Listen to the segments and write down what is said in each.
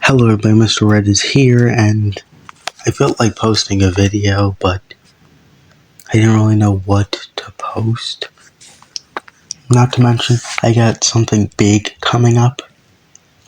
Hello everybody, Mr. Red is here, and I felt like posting a video, but I didn't really know what to post. Not to mention, I got something big coming up.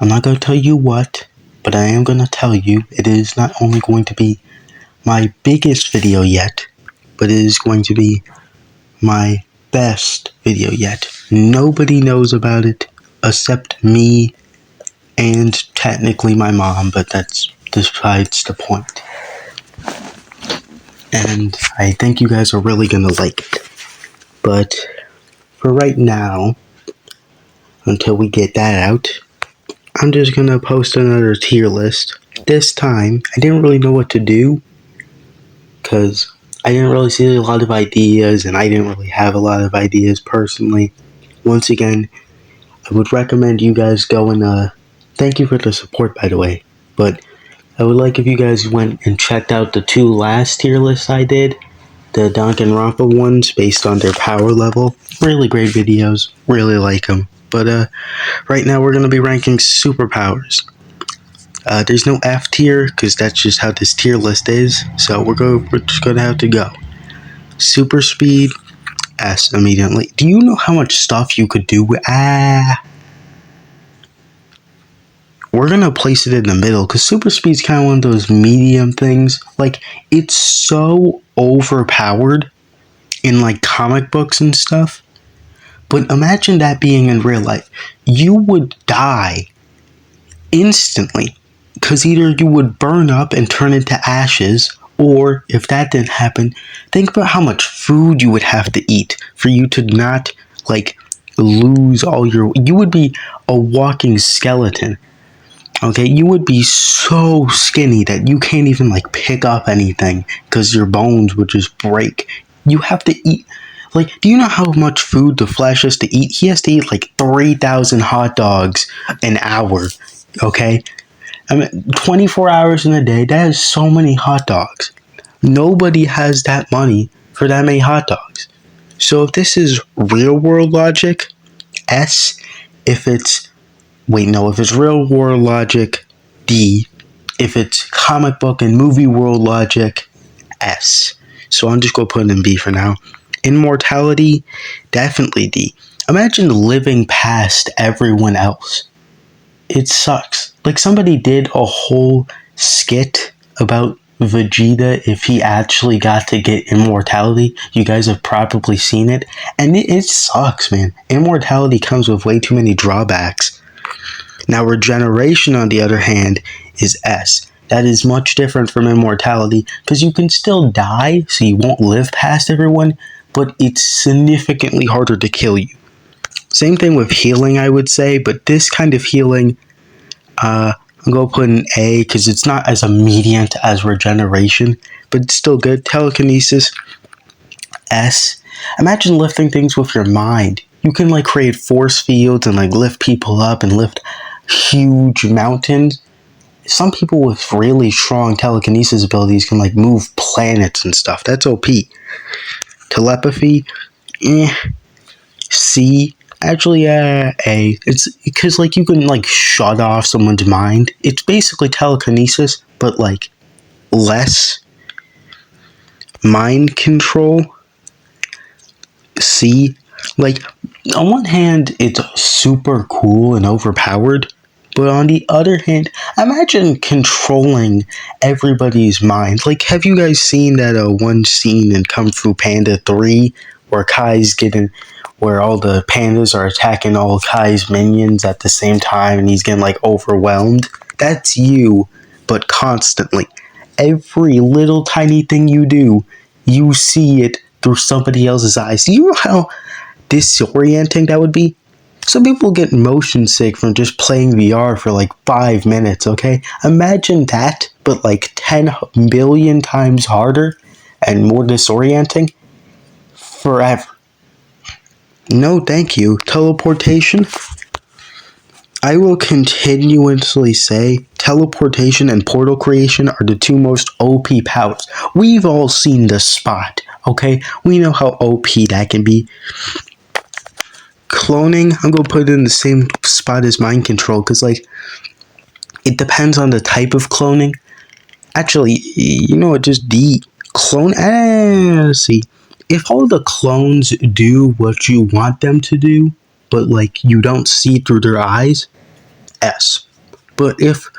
I'm not going to tell you what, but I am going to tell you it is not only going to be my biggest video yet, but it is going to be my best video yet. Nobody knows about it except me and technically my mom, but that's besides the point. And I think you guys are really gonna like it. But for right now, until we get that out, I'm just gonna post another tier list. This time, I didn't really know what to do, because I didn't really see a lot of ideas, and I didn't really have a lot of ideas personally. Once again, I would recommend you guys go and, thank you for the support, by the way, but I would like if you guys went and checked out the two last tier lists I did. The Danganronpa ones based on their power level. Really great videos. Really like them. But right now we're going to be ranking superpowers. There's no F tier because that's just how this tier list is. So we're just going to have to go. Super speed, S immediately. Do you know how much stuff you could do with... We're going to place it in the middle because super speed's kind of one of those medium things. Like, it's so overpowered in like comic books and stuff. But imagine that being in real life. You would die instantly because either you would burn up and turn into ashes, or if that didn't happen, think about how much food you would have to eat for you to not like lose all your... You would be a walking skeleton. Okay, you would be so skinny that you can't even like pick up anything because your bones would just break. You have to eat, like, do you know how much food the Flash has to eat? He has to eat like 3,000 hot dogs an hour, okay? I mean, 24 hours in a day, that is so many hot dogs. Nobody has that money for that many hot dogs. So if this is real world logic, S. If it's real world logic, D. If it's comic book and movie world logic, S. So I'm just going to put it in B for now. Immortality, definitely D. Imagine living past everyone else. It sucks. Like, somebody did a whole skit about Vegeta if he actually got to get immortality. You guys have probably seen it. And it sucks, man. Immortality comes with way too many drawbacks. Now, regeneration, on the other hand, is S. That is much different from immortality because you can still die, so you won't live past everyone, but it's significantly harder to kill you. Same thing with healing, I would say, but this kind of healing, I'm going to put an A because it's not as immediate as regeneration, but it's still good. Telekinesis, S. Imagine lifting things with your mind. You can like create force fields and like lift people up and lift huge mountains. Some people with really strong telekinesis abilities can like move planets and stuff. That's OP. Telepathy, C. Actually, A. It's because like you can like shut off someone's mind. It's basically telekinesis, but like less. Mind control, C. Like, on one hand, it's super cool and overpowered, but on the other hand, imagine controlling everybody's mind. Like, have you guys seen that one scene in Kung Fu Panda 3 where where all the pandas are attacking all Kai's minions at the same time and he's getting like overwhelmed? That's you, but constantly. Every little tiny thing you do, you see it through somebody else's eyes. Do you know how disorienting that would be? Some people get motion sick from just playing VR for like 5 minutes, okay? Imagine that, but like 10 billion times harder and more disorienting forever. No, thank you. Teleportation? I will continuously say teleportation and portal creation are the two most OP powers. We've all seen the spot, okay? We know how OP that can be. Cloning, I'm going to put it in the same spot as mind control because, like, It depends on the type of cloning. Actually, you know what? Just D. Clone. See. If all the clones do what you want them to do, but like you don't see through their eyes, S. But if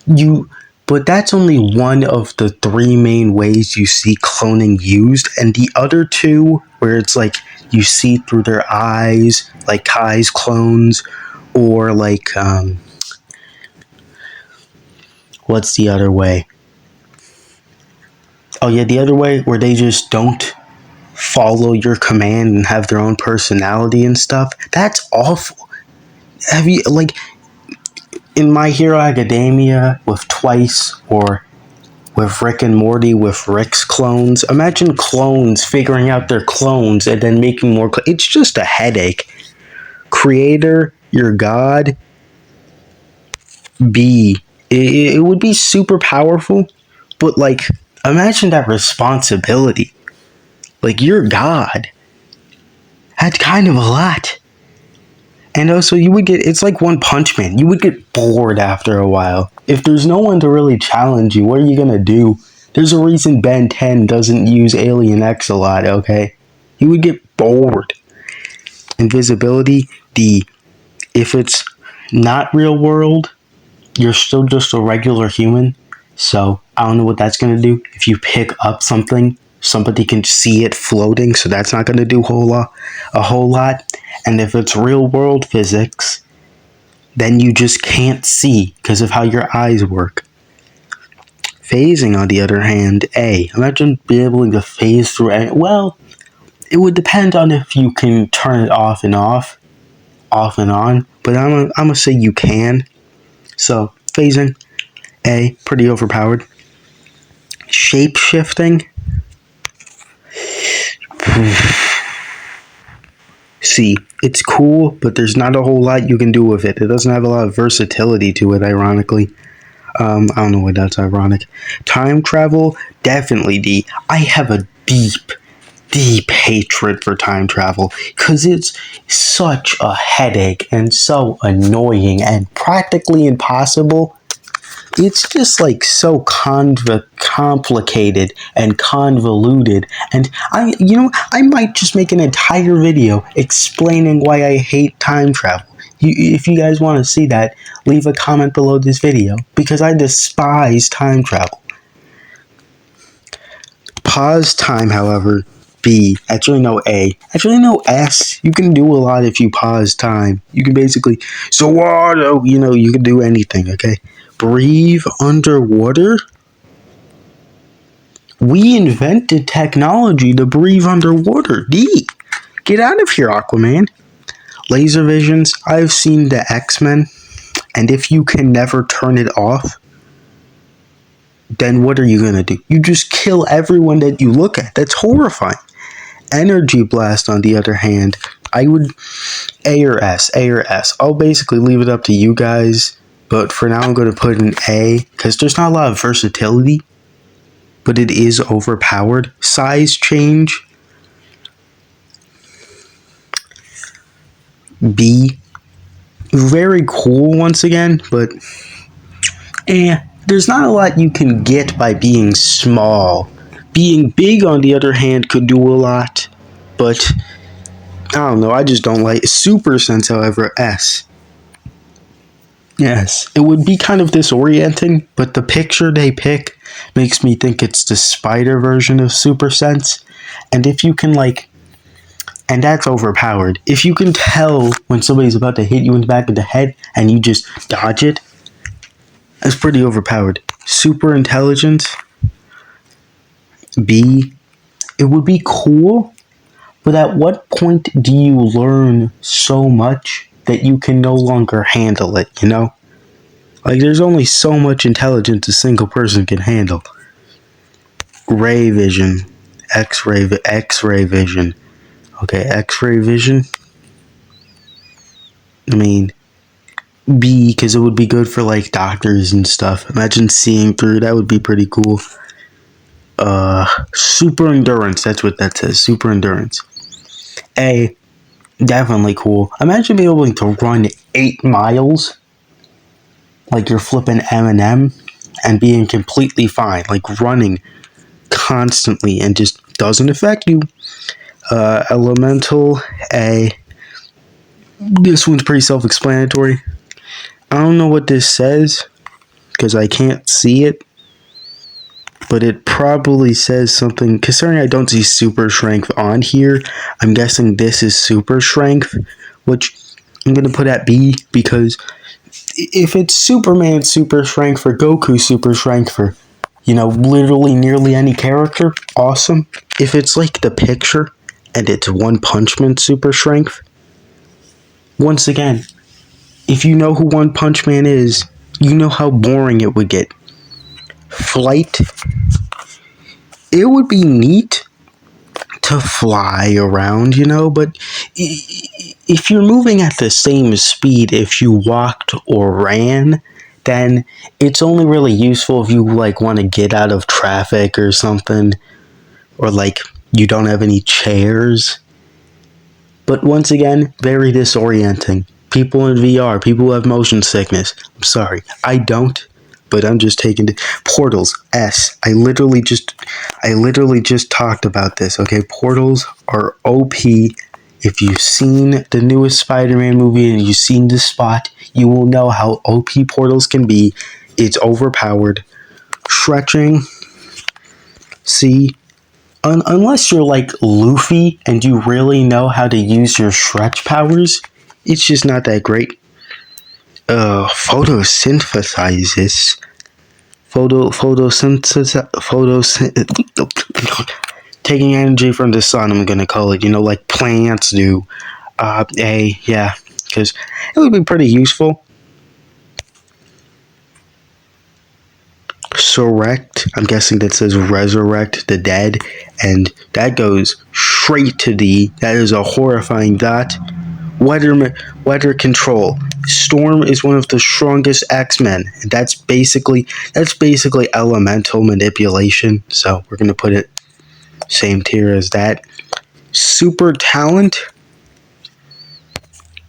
you. But that's only one of the three main ways you see cloning used, and the other two, where it's like you see through their eyes, like Kai's clones, or like, what's the other way? Oh yeah, the other way where they just don't follow your command and have their own personality and stuff. That's awful. Have you like in My Hero Academia with Twice, or with Rick and Morty with Rick's clones? Imagine clones figuring out their clones and then making more. It's just a headache. Creator, your god. B. It would be super powerful, but like imagine that responsibility. Like you're God. That's kind of a lot. And also you would get, it's like One Punch Man. You would get bored after a while. If there's no one to really challenge you, what are you gonna do? There's a reason Ben 10 doesn't use Alien X a lot, okay? You would get bored. Invisibility, if it's not real world, you're still just a regular human. So I don't know what that's gonna do. If you pick up something, somebody can see it floating, so that's not gonna do a whole lot. And if it's real world physics, then you just can't see because of how your eyes work. Phasing, on the other hand, A. Imagine being able to phase through any. Well, it would depend on if you can turn it off and on. But I'm gonna say you can. So phasing, A, pretty overpowered. Shape shifting. C, it's cool, but there's not a whole lot you can do with it. It doesn't have a lot of versatility to it, ironically. I don't know why that's ironic. Time travel, definitely D. I have a deep hatred for time travel because it's such a headache and so annoying and practically impossible. It's just like so complicated and convoluted, and I might just make an entire video explaining why I hate time travel. If you guys want to see that, leave a comment below this video, because I despise time travel. Pause time, however, B. Actually, no, A. Actually, no, S. You can do a lot if you pause time. You can basically, so what? You can do anything, okay? Breathe underwater? We invented technology to breathe underwater. D. Get out of here, Aquaman. Laser visions. I've seen the X-Men, and if you can never turn it off, then what are you gonna do? You just kill everyone that you look at. That's horrifying. Energy blast, on the other hand, I would A or S. I'll basically leave it up to you guys, but for now I'm going to put an A because there's not a lot of versatility, but it is overpowered. Size change, B. Very cool once again, but there's not a lot you can get by being small. Being big, on the other hand, could do a lot, but I don't know, I just don't like super sense, however, S. Yes, it would be kind of disorienting, but the picture they pick makes me think it's the spider version of super sense. And if you can and that's overpowered. If you can tell when somebody's about to hit you in the back of the head and you just dodge it, that's pretty overpowered. Super intelligence, B. It would be cool, but at what point do you learn so much that you can no longer handle it, Like, there's only so much intelligence a single person can handle. Ray vision. X-ray vision. Okay, X-ray vision. I mean, B, because it would be good for, doctors and stuff. Imagine seeing through. That would be pretty cool. Super endurance. That's what that says. Super endurance. A, definitely cool. Imagine being able to run 8 miles. like you're flipping M and being completely fine, like running constantly and just doesn't affect you. Elemental A. This one's pretty self-explanatory. I don't know what this says because I can't see it, but it probably says something. Considering I don't see super strength on here, I'm guessing this is super strength, which I'm gonna put at B because if it's Superman super strength for Goku super strength for, literally nearly any character, awesome. If it's like the picture and it's One Punch Man super strength, once again, if you know who One Punch Man is, you know how boring it would get. Flight, it would be neat to fly around, but if you're moving at the same speed if you walked or ran, then it's only really useful if you want to get out of traffic or something, or you don't have any chairs. But once again, very disorienting. People in VR, people who have motion sickness. I'm sorry, I don't, but I'm just taking it. Portals, S. I literally just talked about this. Okay, portals are OP. If you've seen the newest Spider-Man movie and you've seen the spot, you will know how OP portals can be. It's overpowered. Stretching, C. Unless you're like Luffy and you really know how to use your stretch powers, it's just not that great. Photosynthesis. Taking energy from the sun, I'm gonna call it, like plants do. Yeah, because it would be pretty useful. Surrect, I'm guessing that says resurrect the dead, and that goes straight to D. That is a horrifying dot. Weather control. Storm is one of the strongest X-Men. That's basically elemental manipulation. So we're gonna put it same tier as that. Super talent.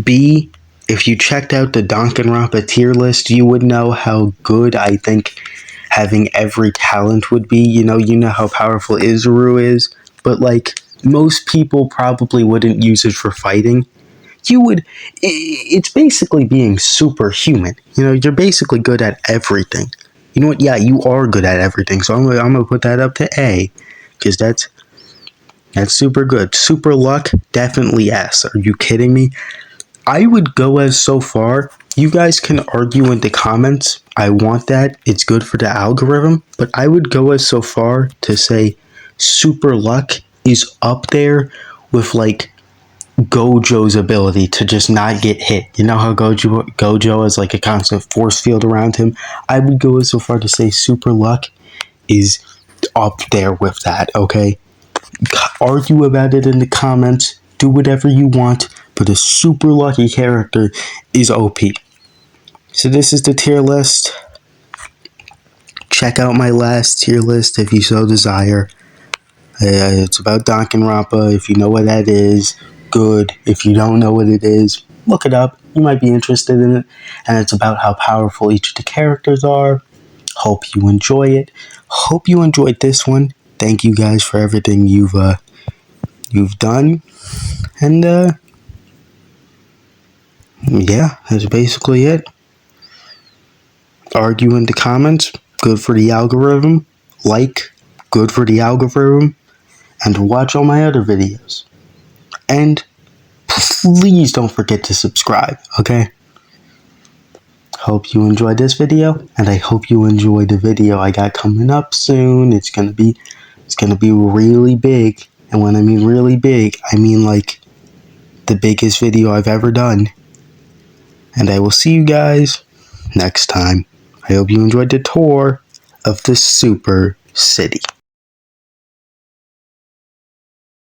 B. If you checked out the Danganronpa tier list, you would know how good I think having every talent would be. You know how powerful Izuru is, but most people probably wouldn't use it for fighting. It's basically being superhuman. You're basically good at everything. You know what? Yeah, you are good at everything. So I'm gonna put that up to A, because that's super good. Super luck, definitely S. Are you kidding me? I would go as so far. You guys can argue in the comments. I want that. It's good for the algorithm. But I would go as so far to say super luck is up there with Gojo's ability to just not get hit. You know how Gojo has a constant force field around him? I would go as so far to say super luck is up there with that, okay? Argue about it in the comments. Do whatever you want. But a super lucky character is OP. So this is the tier list. Check out my last tier list if you so desire. It's about Danganronpa. If you know what that is, good. If you don't know what it is, look it up. You might be interested in it. And it's about how powerful each of the characters are. Hope you enjoy it. Hope you enjoyed this one. Thank you guys for everything you've done. And yeah, that's basically it. Argue in the comments. Good for the algorithm. Good for the algorithm. And watch all my other videos. And please don't forget to subscribe, okay? Hope you enjoyed this video, and I hope you enjoy the video I got coming up soon. It's gonna be really big. And when I mean really big, I mean the biggest video I've ever done. And I will see you guys next time. I hope you enjoyed the tour of the Super City.